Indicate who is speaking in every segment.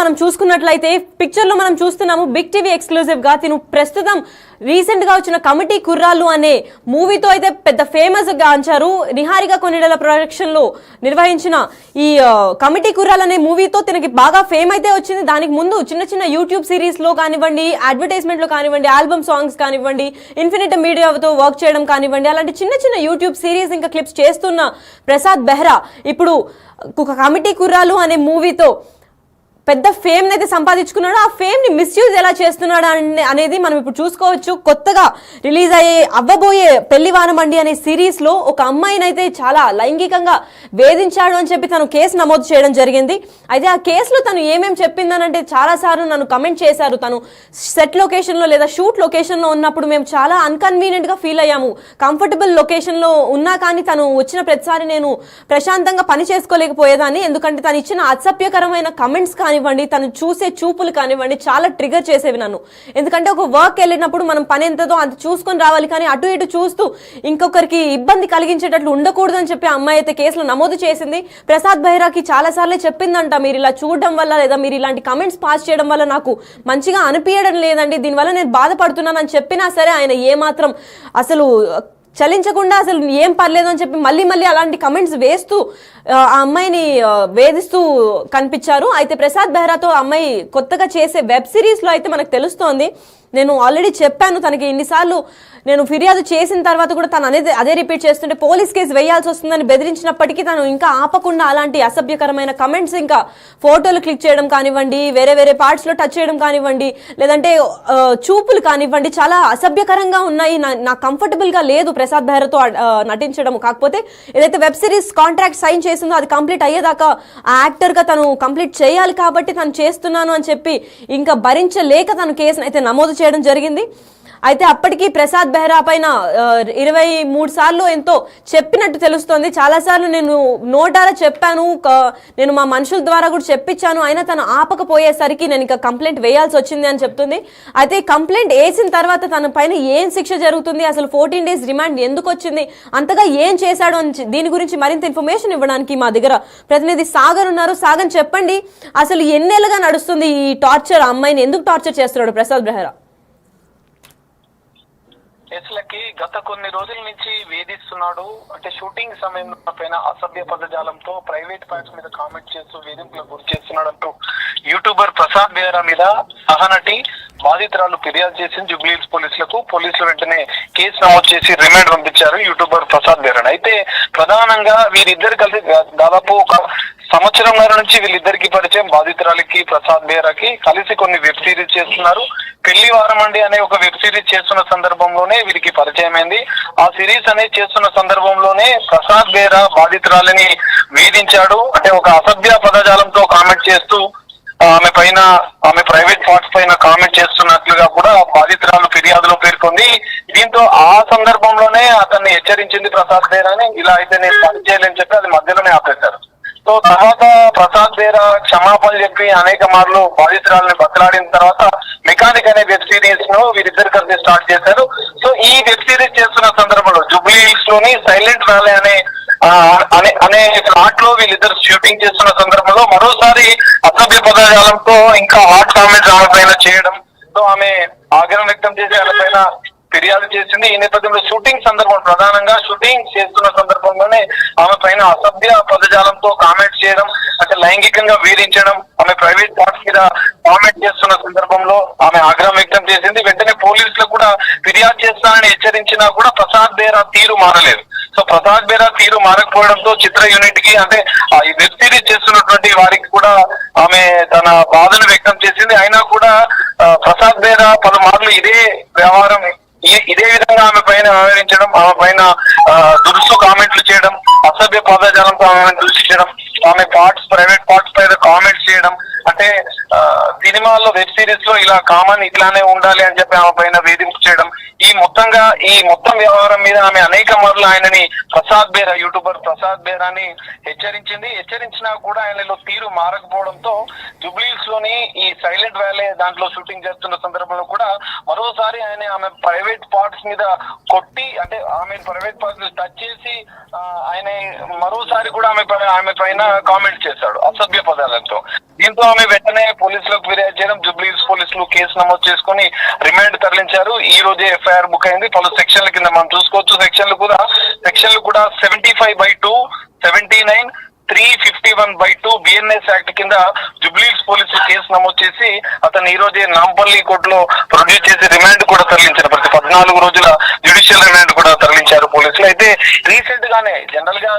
Speaker 1: మనం చూసుకున్నట్లయితే పిక్చర్ లో మనం చూస్తున్నాము బిగ్ టీవీ ఎక్స్క్లూజివ్ గా తిను ప్రస్తుతం రీసెంట్ గా వచ్చిన కమిటీ కుర్రాళ్ళు అనే మూవీతో అయితే పెద్ద ఫేమస్ గా అంచారు. నిహారిక కొనిడెల ప్రొడక్షన్ లో నిర్వహించిన ఈ కమిటీ కుర్రాళ్ళు అనే మూవీతో తనకి బాగా ఫేమ్ అయితే వచ్చింది. దానికి ముందు చిన్న చిన్న యూట్యూబ్ సిరీస్ లో కానివ్వండి, అడ్వర్టైజ్మెంట్ లో కానివ్వండి, ఆల్బమ్ సాంగ్స్ కానివ్వండి, ఇన్ఫినిట్ మీడియాతో వర్క్ చేయడం కానివ్వండి, అలాంటి చిన్న చిన్న యూట్యూబ్ సిరీస్ ఇంకా క్లిప్స్ చేస్తున్న ప్రసాద్ బెహ్రా ఇప్పుడు కమిటీ కుర్రాళ్ళు అనే మూవీతో పెద్ద ఫేమ్ అయితే సంపాదించుకున్నాడు. ఆ ఫేమ్ ని మిస్యూజ్ ఎలా చేస్తున్నాడు అనేది మనం ఇప్పుడు చూసుకోవచ్చు. కొత్తగా రిలీజ్ అవ్వబోయే పెళ్లివారం అండి అనే సిరీస్ లో ఒక అమ్మాయిని అయితే చాలా లైంగికంగా వేధించాడు అని చెప్పి తను కేసు నమోదు చేయడం జరిగింది. అయితే ఆ కేసులో తను ఏమేమి చెప్పిందనంటే చాలా సార్లు నన్ను కమెంట్ చేశారు. తను సెట్ లొకేషన్ లో లేదా షూట్ లొకేషన్ లో ఉన్నప్పుడు మేము చాలా అన్కన్వీనియంట్ గా ఫీల్ అయ్యాము. కంఫర్టబుల్ లొకేషన్ లో ఉన్నా కానీ తను వచ్చిన ప్రతిసారి నేను ప్రశాంతంగా పని చేసుకోలేకపోయేదాన్ని. ఎందుకంటే తను ఇచ్చిన అసభ్యకరమైన కమెంట్స్ కానివ్వండి, తను చూసే చూపులు కానివ్వండి చాలా ట్రిగర్ చేసేవి నన్ను. ఎందుకంటే ఒక వర్క్ వెళ్ళినప్పుడు మనం పని ఎంతదో అంత చూసుకొని రావాలి, కానీ అటు ఇటు చూస్తూ ఇంకొకరికి ఇబ్బంది కలిగించేటట్లు ఉండకూడదు అని చెప్పి అమ్మాయి అయితే కేసులో నమోదు చేసింది. ప్రసాద్ బెహ్రాకి చాలా సార్లు చెప్పిందంట, మీరు ఇలా చూడడం వల్ల లేదా మీరు ఇలాంటి కమెంట్స్ పాస్ చేయడం వల్ల నాకు మంచిగా అనిపించడం లేదండి, దీనివల్ల నేను బాధపడుతున్నానని చెప్పినా సరే ఆయన ఏమాత్రం అసలు చలించకుండా అసలు ఏం పర్లేదు అని చెప్పి మళ్ళీ మళ్ళీ అలాంటి కమెంట్స్ వేస్తూ ఆ అమ్మాయిని వేధిస్తూ కనిపించారు. అయితే ప్రసాద్ బెహ్రాతో అమ్మాయి కొత్తగా చేసే వెబ్ సిరీస్ లో అయితే మనకు తెలుస్తోంది. నేను ఆల్రెడీ చెప్పాను, తనకి ఇన్నిసార్లు నేను ఫిర్యాదు చేసిన తర్వాత కూడా తను అదే రిపీట్ చేస్తుంటే పోలీస్ కేసు వేయాల్సి వస్తుందని బెదిరించినప్పటికీ తను ఇంకా ఆపకుండా అలాంటి అసభ్యకరమైన కమెంట్స్, ఇంకా ఫోటోలు క్లిక్ చేయడం కానివ్వండి, వేరే వేరే పార్ట్స్ లో టచ్ చేయడం కానివ్వండి, లేదంటే చూపులు కానివ్వండి చాలా అసభ్యకరంగా ఉన్నాయి. నాకు కంఫర్టబుల్ గా లేదు ప్రసాద్ బెహ్రాతో నటించడం. కాకపోతే ఏదైతే వెబ్ సిరీస్ కాంట్రాక్ట్ సైన్ చేసిందో అది కంప్లీట్ అయ్యేదాకా ఆ యాక్టర్ గా తను కంప్లీట్ చేయాలి కాబట్టి తను చేస్తున్నాను అని చెప్పి ఇంకా భరించలేక తను కేసును అయితే నమోదు చేయడం జరిగింది. అయితే అప్పటికి ప్రసాద్ బెహ్రా పైన 23 సార్లు ఎంతో చెప్పినట్టు తెలుస్తోంది. చాలా సార్లు నేను నోటారా చెప్పాను, నేను మా మనుషుల ద్వారా కూడా చెప్పించాను, అయినా తను ఆపకపోయేసరికి నేను ఇంకా కంప్లైంట్ వేయాల్సి వచ్చింది అని చెప్తుంది. అయితే కంప్లైంట్ వేసిన తర్వాత తన పైన ఏం శిక్ష జరుగుతుంది, అసలు 14 days రిమాండ్ ఎందుకు వచ్చింది, అంతగా ఏం చేశాడు అని దీని గురించి మరింత ఇన్ఫర్మేషన్ ఇవ్వడానికి మా దగ్గర ప్రతినిధి సాగర్ ఉన్నారు. సాగర్ చెప్పండి, అసలు ఎన్నేళ్ళుగా నడుస్తుంది ఈ టార్చర్, అమ్మాయిని ఎందుకు టార్చర్ చేస్తున్నాడు ప్రసాద్ బెహ్రా?
Speaker 2: కేసులకి గత కొన్ని రోజుల నుంచి వేధిస్తున్నాడు. అంటే షూటింగ్ సమయంలో పైన అసభ్య పదజాలంతో ప్రైవేట్ పార్ట్స్ మీద కామెంట్ చేస్తూ వేధింపులకు గురి చేస్తున్నాడు అంటూ యూట్యూబర్ ప్రసాద్ బెహ్రా మీద సహనటి బాధితురాలు ఫిర్యాదు చేసింది జూబ్లీహిల్స్ పోలీసులకు. పోలీసులు వెంటనే కేసు నమోదు చేసి రిమాండ్ పంపించారు యూట్యూబర్ ప్రసాద్ బెహ్రా. అయితే ప్రధానంగా వీరిద్దరు కలిసి దాదాపు ఒక సంవత్సరంన్నర నుంచి వీళ్ళిద్దరికి పరిచయం. బాధితురాలికి ప్రసాద్ బెహ్రాకి కలిసి కొన్ని వెబ్ సిరీస్ చేస్తున్నారు. పెళ్లి వారం అండి అనే ఒక వెబ్ సిరీస్ చేస్తున్న సందర్భంలోనే వీరికి పరిచయం అయింది. ఆ సిరీస్ అనేది చేస్తున్న సందర్భంలోనే ప్రసాద్ బెహ్రా బాధితురాలిని వేధించాడు. అంటే ఒక అసభ్య పదజాలంతో కామెంట్ చేస్తూ ఆమె ప్రైవేట్ పార్ట్స్ పైన కామెంట్ చేస్తున్నట్లుగా కూడా బాధితురాలు ఫిర్యాదులో పేర్కొంది. దీంతో ఆ సందర్భంలోనే అతన్ని హెచ్చరించింది ప్రసాద్ బెహ్రాని, ఇలా అయితే నేను పని చేయలేని చెప్పి అది మధ్యలోనే ఆపేశారు. సో తర్వాత ప్రసాద్ బెహ్రా క్షమాపణలు చెప్పి అనేక మార్లు బాధితురాలని బతలాడిన తర్వాత మెకానిక్ అనే వెబ్ సిరీస్ ను వీరిద్దరు కలిసి స్టార్ట్ చేశారు. సో ఈ వెబ్ సిరీస్ చేస్తున్న సందర్భంలో జూబ్లీహిల్స్ లోని సైలెంట్ వ్యాలీ అనే ఫ్లాట్ లో వీళ్ళిద్దరు షూటింగ్ చేస్తున్న సందర్భంలో మరోసారి అసభ్య పదజాలంతో ఇంకా హాట్ కామెంట్స్ ఆమె పైన చేయడం, సో ఆమె ఆగ్రహం వ్యక్తం చేసి ఆమె పైన ఫిర్యాదు చేసింది. ఈ నేపథ్యంలో షూటింగ్ సందర్భం ప్రధానంగా షూటింగ్ చేస్తున్న సందర్భంలోనే ఆమె పైన అసభ్య పదజాలంతో కామెంట్ చేయడం, అంటే లైంగికంగా వేధించడం, ఆమె ప్రైవేట్ పార్ట్స్ మీద కామెంట్ చేస్తున్న సందర్భంలో ఆమె ఆగ్రహం వ్యక్తం చేసింది. వెంటనే పోలీసులకు కూడా ఫిర్యాదు చేస్తానని హెచ్చరించినా కూడా ప్రసాద్ బెహ్రా తీరు మారలేదు. సో ప్రసాద్ బెహ్రా తీరు మారకపోవడంతో చిత్ర యూనిట్ కి, అంటే ఈ వెబ్ సిరీస్ చేస్తున్నటువంటి వారికి కూడా ఆమె తన బాధను వ్యక్తం చేసింది. అయినా కూడా ప్రసాద్ బెహ్రా పలుమార్లు ఇదే విధంగా ఆమె పైన వ్యవహరించడం, ఆమె పైన దురుసు కామెంట్లు చేయడం, అసభ్య పదజాలంతో ఆమె దూషించడం, ఆమె ప్రైవేట్ పార్ట్స్ పైన కామెంట్స్ చేయడం, అంటే సినిమాల్లో వెబ్ సిరీస్ లో ఇలా కామన్ ఇట్లానే ఉండాలి అని చెప్పి ఆమె పైన వేధింపు చేయడం, ఈ మొత్తం వ్యవహారం మీద ఆమె అనేక మార్లు ఆయనని యూట్యూబర్ ప్రసాద్ బెహ్రాని హెచ్చరించినా కూడా ఆయనలో తీరు మారకపోవడంతో జూబ్లీహిల్స్ లోని ఈ సైలెంట్ వ్యాలీ దాంట్లో షూటింగ్ చేస్తున్న సందర్భంలో కూడా మరోసారి ఆమె ప్రైవేట్ పార్ట్స్ మీద కొట్టి, అంటే ఆమె ప్రైవేట్ పార్ట్స్ టచ్ చేసి ఆయన మరోసారి కూడా ఆమె పైన కామెంట్ చేశాడు అసభ్య పదాలతో. దీంతో ఆమె వెంటనే పోలీసులకు ఫిర్యాదు చేయడం, జూబ్లీహిల్స్ పోలీసులు కేసు నమోదు చేసుకుని రిమాండ్ తరలించారు. ఈ రోజే ఎఫ్ఐఆర్ బుక్ అయింది. పలు సెక్షన్ల కింద మనం చూసుకోవచ్చు. సెక్షన్లు కూడా 75/2, 79, 351/2 బిఎన్ఎస్ యాక్ట్ కింద జూబ్లీహిల్స్ పోలీసులు కేసు నమోదు చేసి అతను ఈ రోజే నాంపల్లి కోర్టులో ప్రొడ్యూస్ చేసి రిమాండ్ కూడా తరలించారు. ప్రతి 14 రోజుల జ్యుడిషియల్ రిమాండ్ కూడా తరలించారు పోలీసులు. అయితే రీసెంట్ గానే జనరల్ గా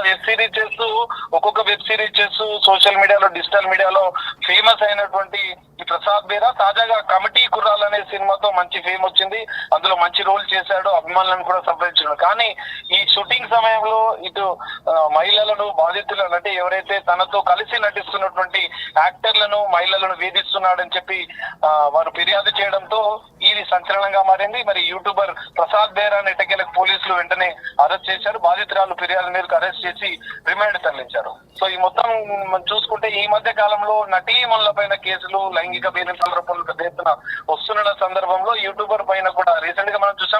Speaker 2: ఒక్కొక్క వెబ్ సిరీస్ చేస్తూ సోషల్ మీడియాలో, డిజిటల్ మీడియాలో ఫేమస్ అయినటువంటి ఈ ప్రసాద్ బేరా తాజాగా కమిటీ కుర్రాలు అనే సినిమాతో మంచి ఫేమ్ వచ్చింది. అందులో మంచి రోల్ చేశాడు, అభిమానులను కూడా సంప్రదించాడు. కానీ ఈ షూటింగ్ సమయంలో ఇటు మహిళలను, బాధితులను, అంటే ఎవరైతే తనతో కలిసి నటిస్తున్నటువంటి యాక్టర్లను, మహిళలను వేధిస్తున్నాడని చెప్పి వారు ఫిర్యాదు చేయడంతో ఇది సంచలనంగా మారింది. మరి యూట్యూబర్ ప్రసాద్ బేరాని ఎట్టకేలకు పోలీసులు వెంటనే అరెస్ట్ చేశారు. బాధితురాలు ఫిర్యాదు మేరకు అరెస్ట్ చేసి రిమాండ్ తరలించారు. సో ఈ మొత్తం చూసుకుంటే ఈ మధ్య కాలంలో నటీమణుల పైన కేసులు, లైంగిక వేధింపుల పెద్ద ఎత్తున వస్తున్న సందర్భంలో యూట్యూబర్ పైన కూడా రీసెంట్ గా మనం చూసాం.